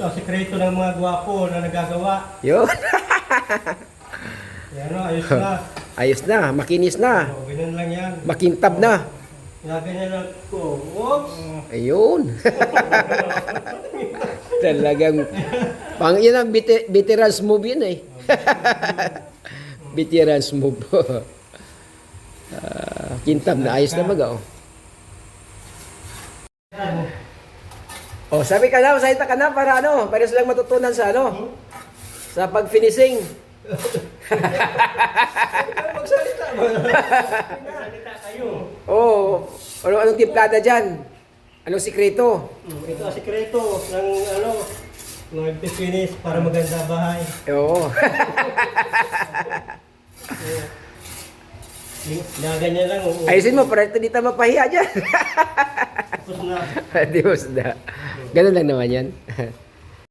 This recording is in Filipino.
Ang sekreto ng mga gwapo na nagagawa. Yun. Yan o, ayos na. Ayos na, makinis na, O, ganun lang yan. makintab na. Ganyan lang ko. Oops! Ayun. Talagang, pang yun ang veterans move yun eh. Veterans move. Kintab na, ayos na baga oh. Oh, sabi ka na, salita ka na para ano, para silang matutunan sa ano, sa pag-finishing. Magsalita mo. Magsalita kayo. Oh, anong timplada dyan? Anong sikreto? Ito ang sekreto ng ano, mag-finish para maganda bahay. Oo. Ganyan lang. Ayusin mo, para hindi tayo mapahiya dyan. Tapos na. Diyos na. Ganun lang naman yan.